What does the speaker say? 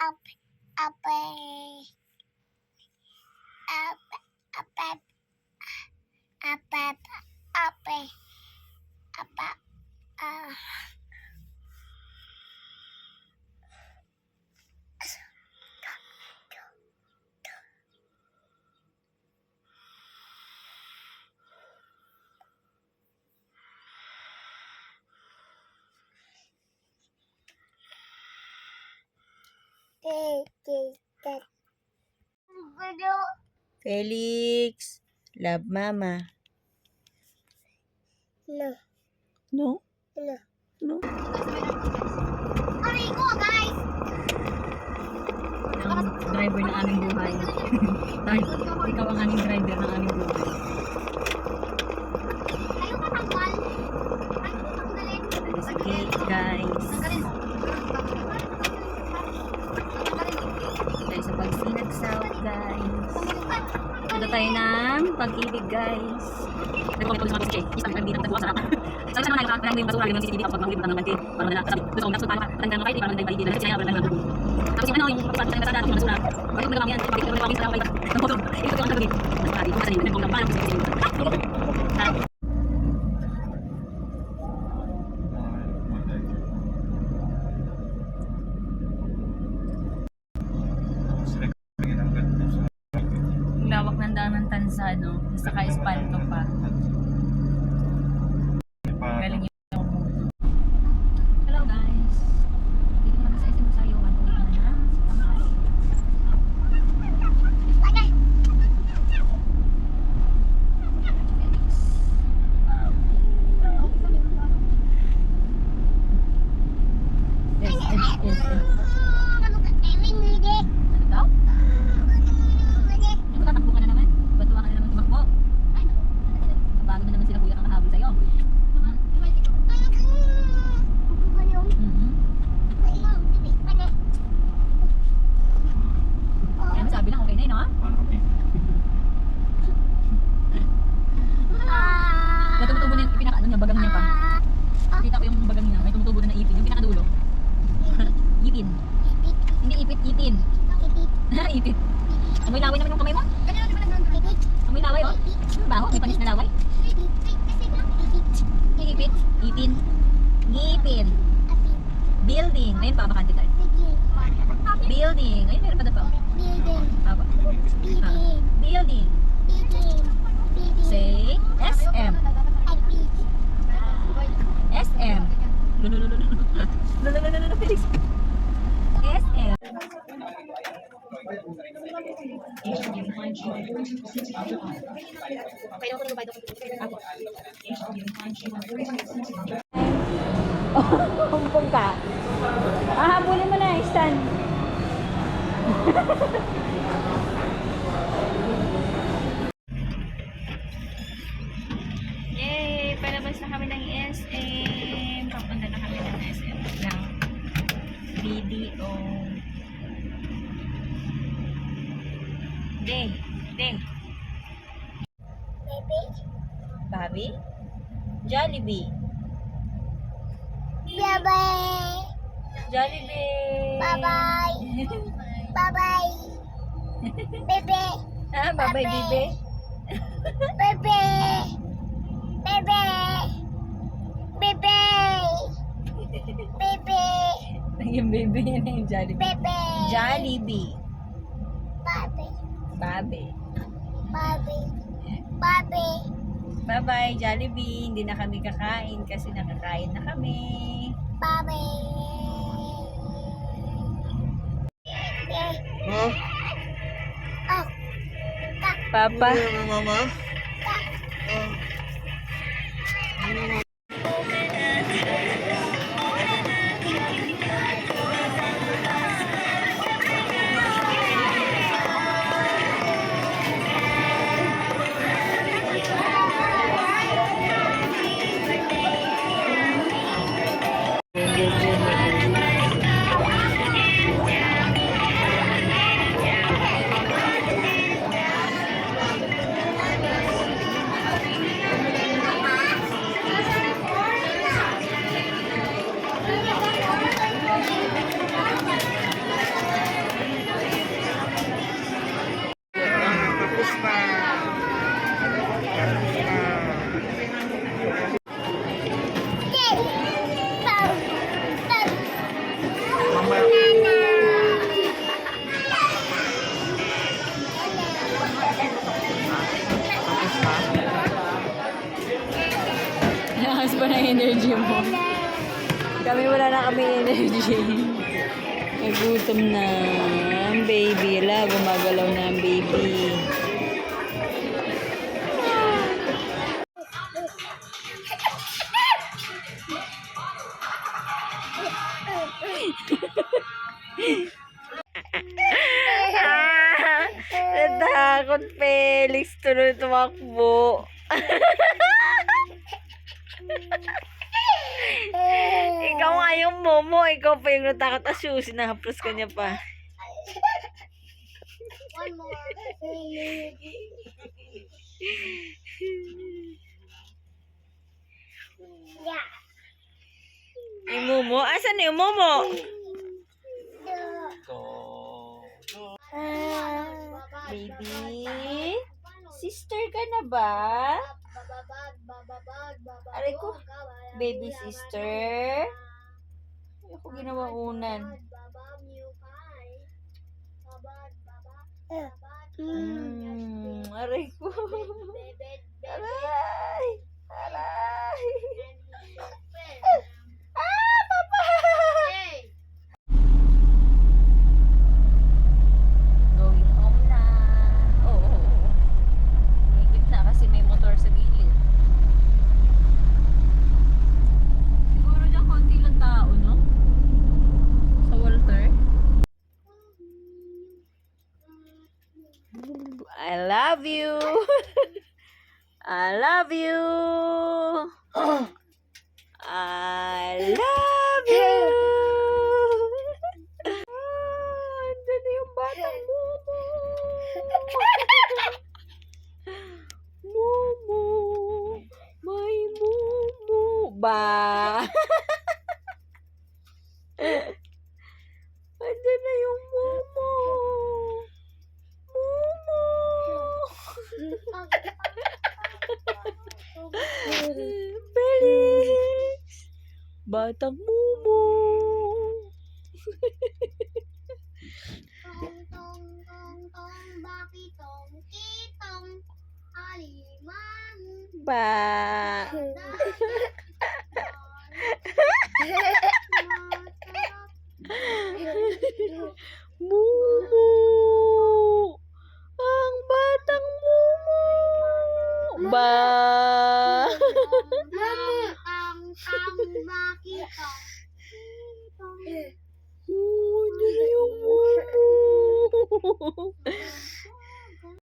up, up, up, up, up, Felix, love mama. No. No? No. No? Aray ko, guys! Ang driver ng aming buhay. Dahil ikaw ang aming driver ng aming buhay. Ayaw ka tanggal. Ayaw ko tanggalin. Sige guys. Tanggalin mo. Dahil sa pagsinag south guys. Punta tayo ng pag-ibig guys. Nagpapit ko sa mga kasi isang kami ng tagwa sa rata. Sabi sa mga nagpapit ng basura ng CCTV kapag mahuli ng mantin. Parang nila sabi, gusto kong nagsutan pa. Parang nang kaili, parang nang kaili. Nagsinaya, parang nang kaili. Tapos yung ano, yung pagpapit ng basura, yung basura. Bakit mo nagawang yan? Bakit mo nagawang yan? Ang photo. Ito ko ang nagawin. Nagpapit ko sa inyo. Nagpapit ko ng parang lawak ng daan ng tansa, no? Saka espalto pa. Galing yung hello guys. Dito naman sa SM Sayo, 1 na tanghali. Yes. Ano daw? Tatakbo ka na naman. Batuwa ka na naman tumakbo. Ay, nabago na naman sila kuya kang kahabol sa'yo. Kaya masabi lang okay na yun, no? Kaya tumutubo na yung pinaka-ano niya, bagang niya pa. Kita ko yung bagang niya, may tumutubo na na ipin. Yung pinakadulo. Ipin. Hindi ipit, ipin. Ipit. Amoy laway naman yung kamay mo. Amoy laway, oh. Ano ba, oh? May panis na laway. Ipit, ipin. Ngipin. Building. Ayun pa, bakante tayo. Building. Ayun, meron pa doon pa. Haba. Building. Say SM. SM. Lululululululululululul, Felix. SM. Humpong ka. Hahabulin mo na, Stan. Yay! Palabas na kami ng SM. Papunta na kami ng SM. Ng BDO. Day. Bobby? Jollibee. Jollibee. Bye-bye. Bye-bye. Bebe. Ah, bye-bye, Bibe. Bebe. Bebe. Bebe. Bebe. Yung baby yun yung Jollibee. Bebe. Jollibee. Bobby. Bobby. Bobby. Bobby. Bye-bye, Jollibee. Hindi na kami kakain kasi nakakain na kami. Bobby. Huh? Oh. Papa. Mama? energy mo. Kami wala na kami energy. Nagutom na ang baby. Ala, gumagalaw na ang baby. Natakot, Felix. Tuloy tumakbo. Ikaw nga yung momo. Ikaw pa yung natakot. Asus, sinahaplos ka niya pa. One more. Yeah. Yung momo? Asan yung momo? Baby? Sister ka na ba? Aray ko. Baby sister? Ay, ako ginawa unan. Aray ko. Aray. Aray. Ah, papa! Going home na. Oo. Higit na kasi may motor sa gilid. Siguro dyan konti lang tao, no? Sa Walter. I love you. I love you. I love you. Andyan na yung batang Momo. Momo. May Momo. Ba? Andyan na yung Momo. Momo. Felix. Batang Momo. Tong tong tong tong bakitong kitong alimango. Ba? Momo. Ang batang Momo. Ba? Ang bakitong kitong